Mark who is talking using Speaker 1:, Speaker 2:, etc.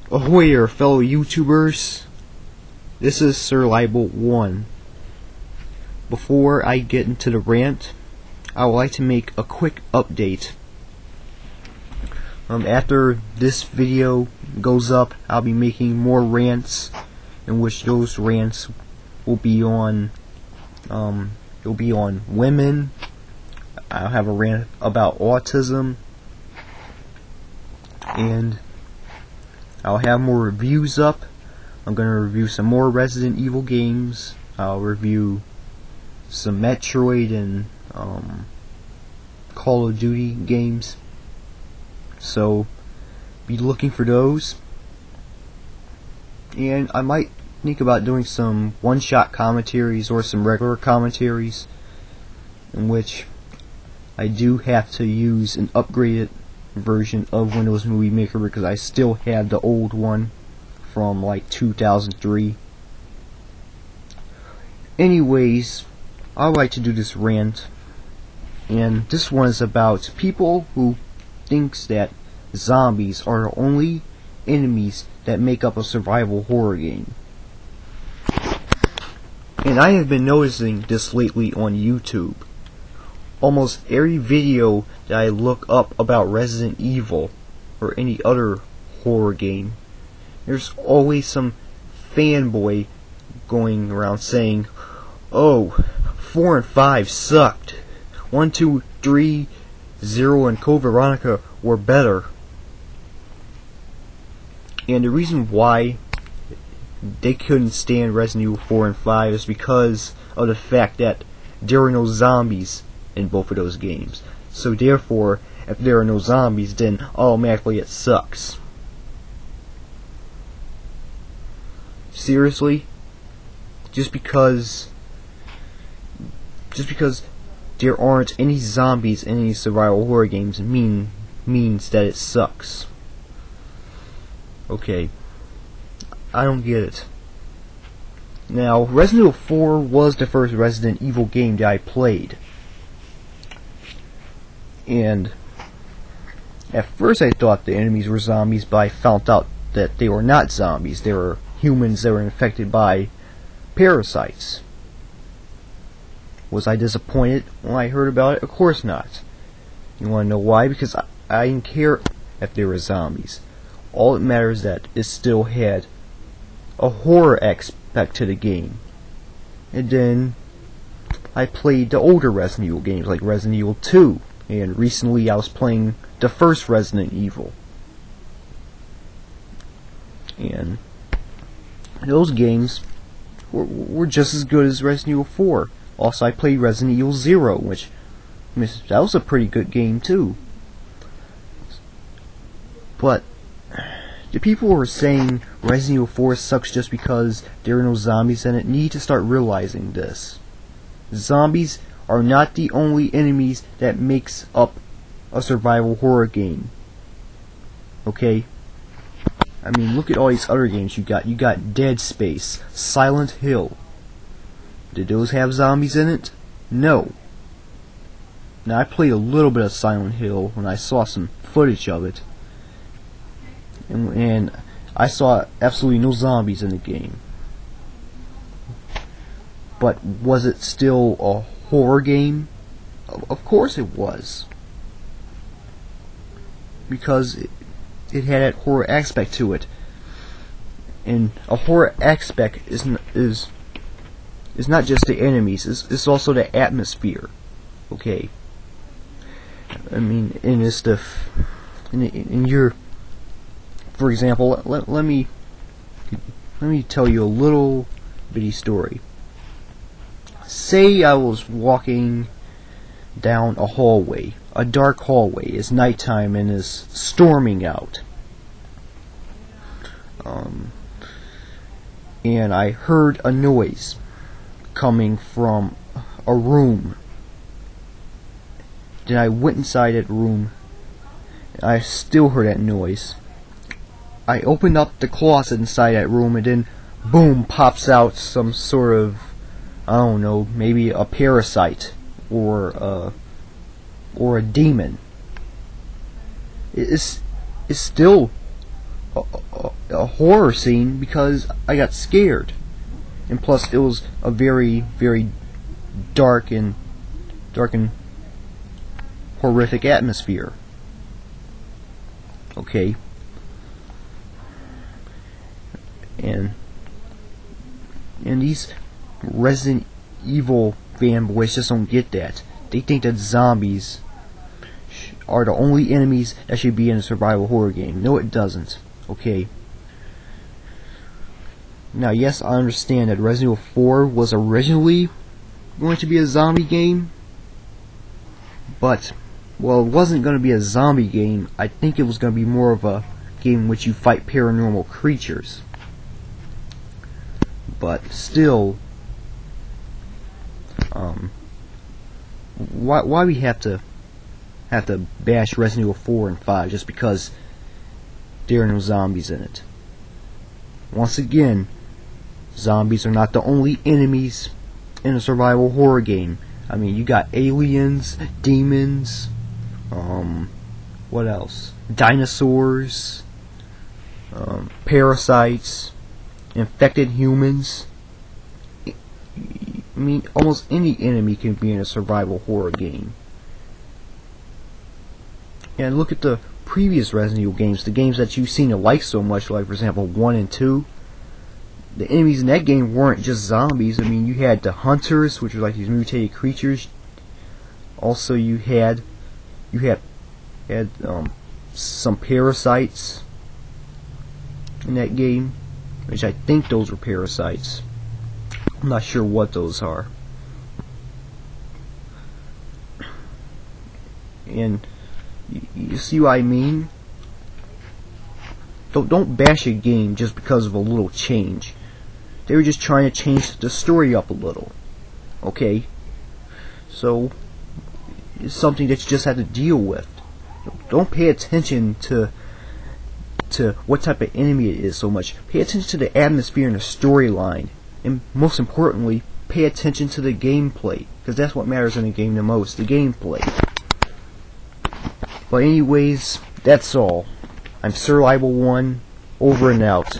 Speaker 1: Ahoy there, fellow YouTubers. This is Sir Libel 1. Before I get into the rant, I would like to make a quick update. After this video goes up, I'll be making more rants, in which those rants will be on women. I'll have a rant about autism, and I'll have more reviews up. I'm going to review some more Resident Evil games. I'll review some Metroid and Call of Duty games. So be looking for those. And I might think about doing some one-shot commentaries or some regular commentaries, in which I do have to use an upgraded version of Windows Movie Maker because I still have the old one from like 2003. Anyways, I like to do this rant, and this one is about people who thinks that zombies are the only enemies that make up a survival horror game. And I have been noticing this lately on YouTube. Almost every video that I look up about Resident Evil or any other horror game, there's always some fanboy going around saying, "Oh, 4 and 5 sucked. 1, 2, 3, 0 and Code Veronica were better." And the reason why they couldn't stand Resident Evil 4 and 5 is because of the fact that there were no zombies in both of those games. So therefore, if there are no zombies, then automatically it sucks. Seriously? Just because there aren't any zombies in any survival horror games means that it sucks. Okay. I don't get it. Now, Resident Evil 4 was the first Resident Evil game that I played. And at first I thought the enemies were zombies, but I found out that they were not zombies. They were humans that were infected by parasites. Was I disappointed when I heard about it? Of course not. You want to know why? Because I didn't care if they were zombies. All that matters is that it still had a horror aspect to the game. And then I played the older Resident Evil games like Resident Evil 2. And recently I was playing the first Resident Evil. And those games were just as good as Resident Evil 4. Also, I played Resident Evil 0, which that was a pretty good game too. But the people who are saying Resident Evil 4 sucks just because there are no zombies in it need to start realizing this. Zombies are not the only enemies that makes up a survival horror game. Okay? I mean, look at all these other games you got. You got Dead Space, Silent Hill. Did those have zombies in it? No. Now, I played a little bit of Silent Hill when I saw some footage of it. And I saw absolutely no zombies in the game. But was it still a horror game? Of course it was. Because it had that horror aspect to it. And a horror aspect is not just the enemies, it's also the atmosphere. Okay. I mean, in this stuff, in your, for example, let me tell you a little bitty story. Say I was walking down a hallway, a dark hallway. It's nighttime and it's storming out. And I heard a noise coming from a room. Then I went inside that room. I still heard that noise. I opened up the closet inside that room, and then boom, pops out some sort of, I don't know, maybe a parasite or a demon. It's still a horror scene because I got scared. And plus it was a very, very dark and horrific atmosphere. Okay. And these Resident Evil fanboys just don't get that. They think that zombies are the only enemies that should be in a survival horror game. No, it doesn't. Okay. Now, yes, I understand that Resident Evil 4 was originally going to be a zombie game, but, well, it wasn't going to be a zombie game. I think it was going to be more of a game in which you fight paranormal creatures. But still, why we have to bash Resident Evil 4 and 5 just because there are no zombies in it? Once again, zombies are not the only enemies in a survival horror game. I mean, you got aliens, demons, what else? Dinosaurs, parasites, infected humans. I mean, almost any enemy can be in a survival horror game. And look at the previous Resident Evil games, the games that you've seen to like so much, like for example 1 and 2. The enemies in that game weren't just zombies. I mean, you had the hunters, which were like these mutated creatures. Also, you had some parasites in that game, which I think those were parasites. I'm not sure what those are. And you see what I mean? Don't bash a game just because of a little change. They were just trying to change the story up a little. Okay? So, it's something that you just have to deal with. Don't pay attention to what type of enemy it is so much. Pay attention to the atmosphere and the storyline. And most importantly, pay attention to the gameplay. Because that's what matters in a game the most, the gameplay. But anyways, that's all. I'm Sir Libel1, over and out.